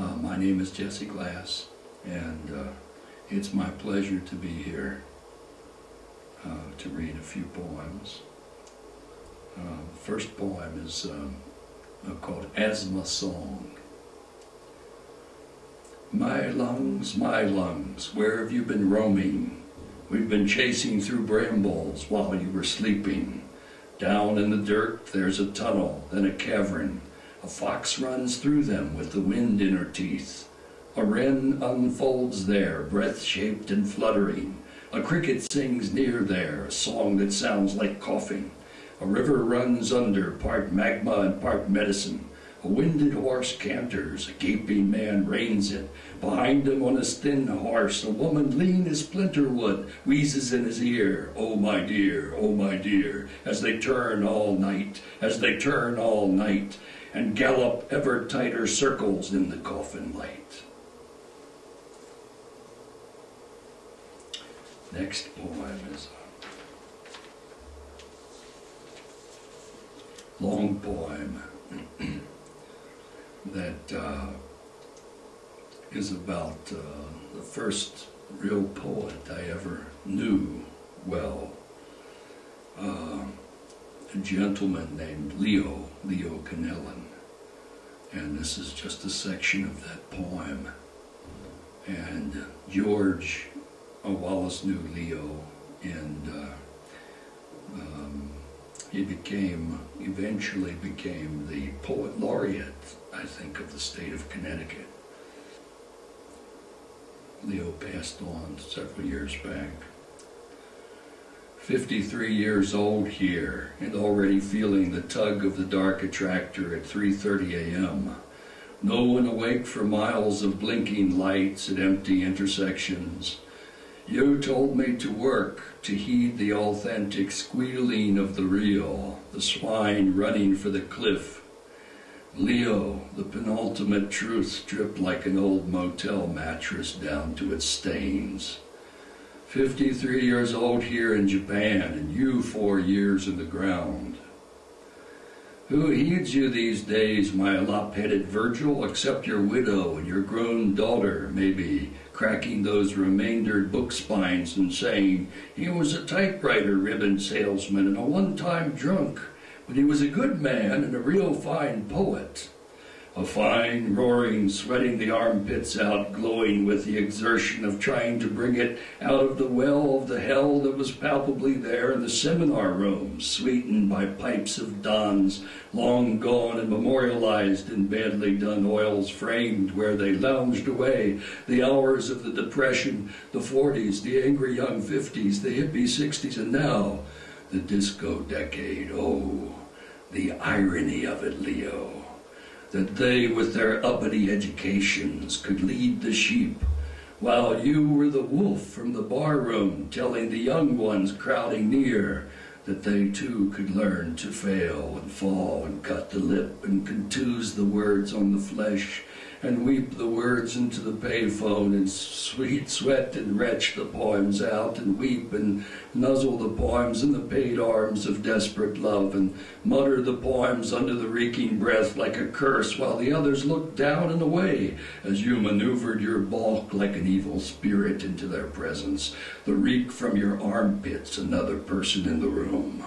My name is Jesse Glass, and it's my pleasure to be here to read a few poems. The first poem is called Asthma Song. My lungs, where have you been roaming? We've been chasing through brambles while you were sleeping. Down in the dirt there's a tunnel, then a cavern. A fox runs through them with the wind in her teeth. A wren unfolds there, breath-shaped and fluttering. A cricket sings near there, a song that sounds like coughing. A river runs under, part magma and part medicine. A winded horse canters, a gaping man reins it. Behind him on his thin horse, a woman lean as splinterwood, wheezes in his ear, oh my dear, as they turn all night, and gallop ever tighter circles in the coffin light. Next poem is a long poem that is about the first real poet I ever knew well, a gentleman named Leo Canellan, and this is just a section of that poem. And George Wallace knew Leo, and he eventually became the poet laureate, I think, of the state of Connecticut. Leo passed on several years back. 53 years old here, and already feeling the tug of the dark attractor at 3:30 a.m. No one awake for miles of blinking lights at empty intersections. You told me to work, to heed the authentic squealing of the real, the swine running for the cliff. Leo, the penultimate truth stripped like an old motel mattress down to its stains. 53 years old here in Japan, and you 4 years in the ground. Who heeds you these days, my lop-headed Virgil, except your widow and your grown daughter, maybe, cracking those remaindered book spines and saying, he was a typewriter ribbon salesman and a one-time drunk, but he was a good man and a real fine poet. A fine, roaring, sweating the armpits out, glowing with the exertion of trying to bring it out of the well of the hell that was palpably there in the seminar rooms, sweetened by pipes of dons, long gone and memorialized in badly done oils framed where they lounged away the hours of the Depression, the 40s, the angry young 50s, the hippie 60s, and now the disco decade. Oh, the irony of it, Leo. That they, with their uppity educations, could lead the sheep, while you were the wolf from the barroom telling the young ones crowding near that they too could learn to fail and fall and cut the lip and contuse the words on the flesh and weep the words into the payphone and sweet sweat and retch the poems out and weep and nuzzle the poems in the paid arms of desperate love and mutter the poems under the reeking breath like a curse while the others looked down and away as you maneuvered your bulk like an evil spirit into their presence, the reek from your armpits, another person in the room.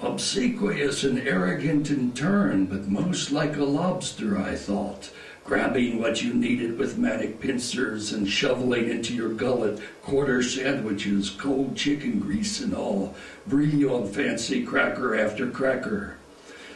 Obsequious and arrogant in turn, but most like a lobster, I thought, grabbing what you needed with manic pincers and shoveling into your gullet quarter sandwiches, cold chicken grease and all, brie on fancy cracker after cracker.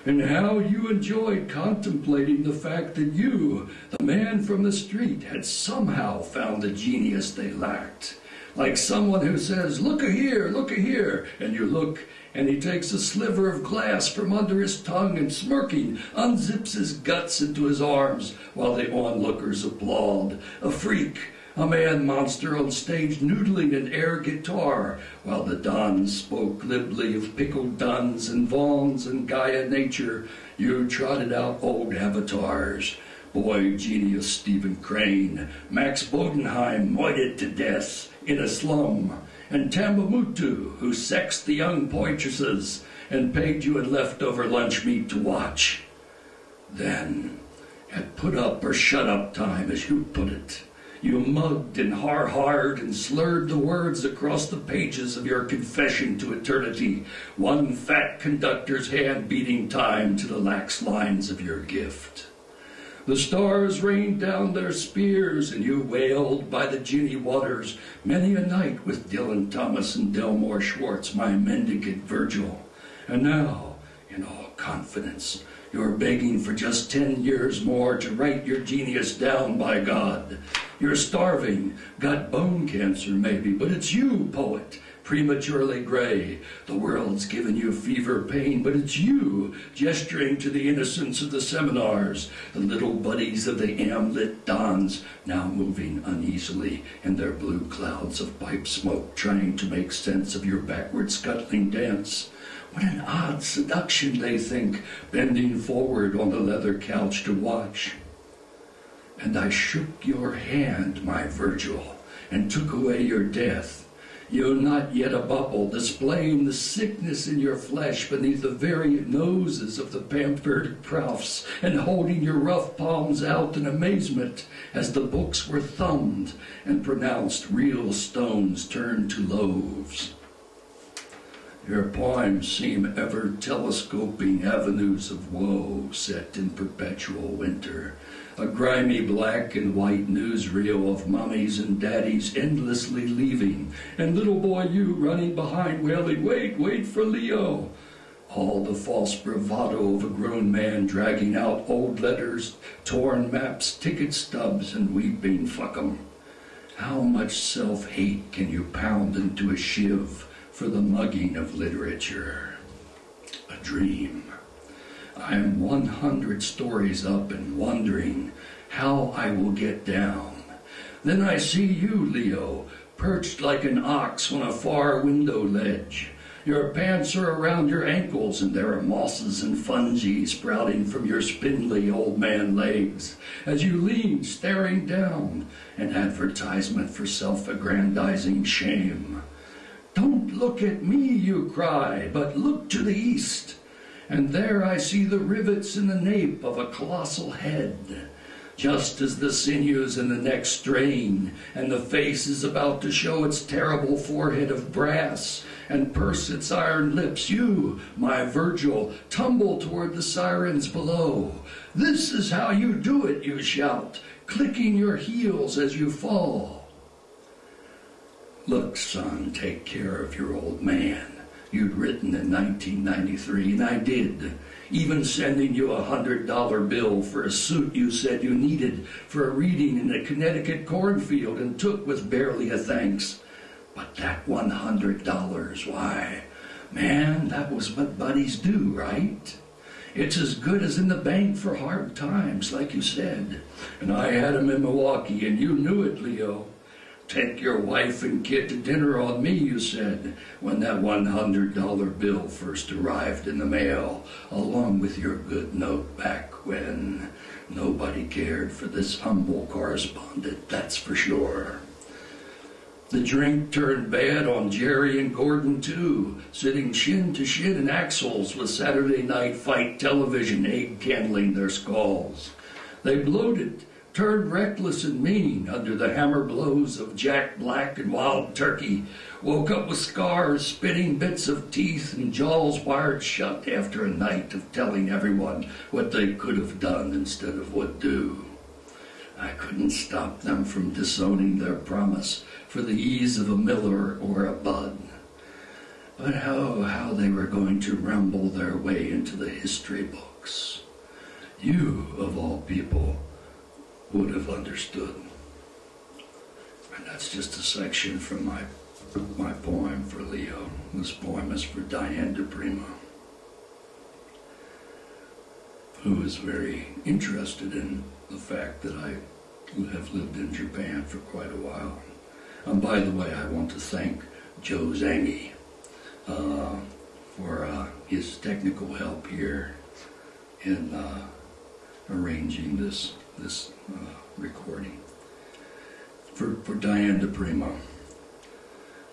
And how you enjoyed contemplating the fact that you, the man from the street, had somehow found the genius they lacked. Like someone who says, look-a here, and you look, and he takes a sliver of glass from under his tongue and smirking unzips his guts into his arms while the onlookers applaud. A freak, a man-monster on stage noodling an air guitar while the dons spoke glibly of pickled duns and vaughns and Gaia nature. You trotted out old avatars. Boy genius Stephen Crane, Max Bodenheim moited to death in a slum, and Tambamutu, who sexed the young poetresses and paid you in leftover lunch meat to watch. Then, at put up or shut up time, as you put it. You mugged and har-harred and slurred the words across the pages of your confession to eternity, one fat conductor's hand beating time to the lax lines of your gift. The stars rained down their spears, and you wailed by the ginny waters many a night with Dylan Thomas and Delmore Schwartz, my mendicant Virgil. And now, in all confidence, you're begging for just 10 years more to write your genius down, by God. You're starving, got bone cancer maybe, but it's you, poet, prematurely gray. The world's given you fever pain, but it's you, gesturing to the innocents of the seminars, the little buddies of the amlit dons, now moving uneasily in their blue clouds of pipe smoke, trying to make sense of your backward scuttling dance. What an odd seduction, they think, bending forward on the leather couch to watch. And I shook your hand, my Virgil, and took away your death. You not yet a bubble, displaying the sickness in your flesh beneath the very noses of the pampered profs, and holding your rough palms out in amazement as the books were thumbed and pronounced real stones turned to loaves. Your poems seem ever telescoping avenues of woe set in perpetual winter, a grimy black and white newsreel of mummies and daddies endlessly leaving, and little boy you running behind wailing, "Wait, wait for Leo." All the false bravado of a grown man dragging out old letters, torn maps, ticket stubs, and weeping, "Fuck 'em." How much self-hate can you pound into a shiv for the mugging of literature? A dream. I am 100 stories up and wondering how I will get down. Then I see you, Leo, perched like an ox on a far window ledge. Your pants are around your ankles, and there are mosses and fungi sprouting from your spindly old man legs. As you lean, staring down, an advertisement for self-aggrandizing shame. "Don't look at me," you cry, "but look to the east." And there I see the rivets in the nape of a colossal head, just as the sinews in the neck strain, and the face is about to show its terrible forehead of brass, and purse its iron lips. You, my Virgil, tumble toward the sirens below. "This is how you do it," you shout, clicking your heels as you fall. "Look, son, take care of your old man," you'd written in 1993, and I did, even sending you a $100 bill for a suit you said you needed for a reading in a Connecticut cornfield and took with barely a thanks. But that $100, why, man, that was what buddies do, right? It's as good as in the bank for hard times, like you said. And I had 'em in Milwaukee, and you knew it, Leo. "Take your wife and kid to dinner on me," you said, when that $100 bill first arrived in the mail, along with your good note back when. Nobody cared for this humble correspondent, that's for sure. The drink turned bad on Jerry and Gordon, too, sitting shin to shin in axles with Saturday Night Fight television egg-candling their skulls. They bloated, turned reckless and mean under the hammer blows of Jack Black and Wild Turkey, woke up with scars, spitting bits of teeth, and jaws wired shut after a night of telling everyone what they could have done instead of would do. I couldn't stop them from disowning their promise for the ease of a Miller or a Bud. But how they were going to rumble their way into the history books. You, of all people, would have understood. And that's just a section from my poem for Leo. This poem is for Diane DePrima, who is very interested in the fact that I have lived in Japan for quite a while. And by the way, I want to thank Joe Zangi for his technical help here in arranging this recording. For Diane DePrima,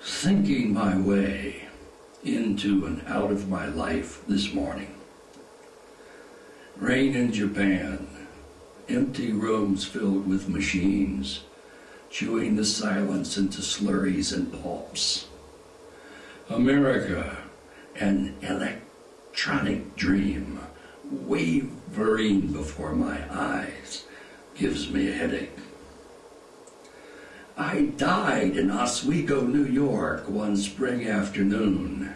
thinking my way into and out of my life this morning. Rain in Japan, empty rooms filled with machines, chewing the silence into slurries and pulps. America, an electronic dream, wavering before my eyes, gives me a headache. I died in Oswego, New York, one spring afternoon.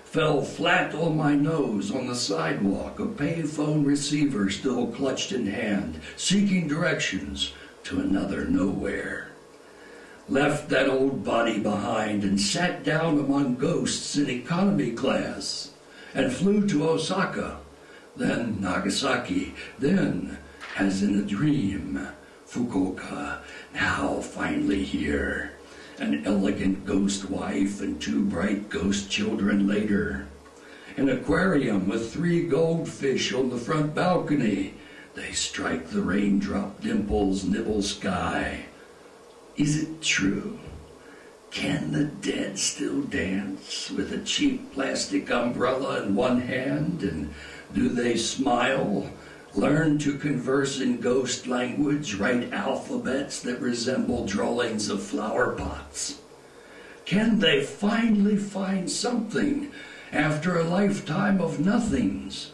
Fell flat on my nose on the sidewalk, a payphone receiver still clutched in hand, seeking directions to another nowhere. Left that old body behind and sat down among ghosts in economy class, and flew to Osaka, then Nagasaki, then, as in a dream, Fukuoka, now finally here. An elegant ghost wife and 2 bright ghost children later. An aquarium with 3 goldfish on the front balcony. They strike the raindrop dimples, nibble sky. Is it true? Can the dead still dance with a cheap plastic umbrella in one hand? And do they smile? Learn to converse in ghost language, write alphabets that resemble drawings of flower pots? Can they finally find something after a lifetime of nothings?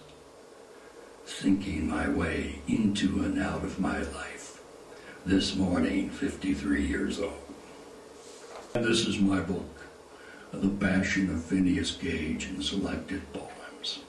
Thinking my way into and out of my life, this morning, 53 years old. And this is my book, The Passion of Phineas Gage in Selected Poems.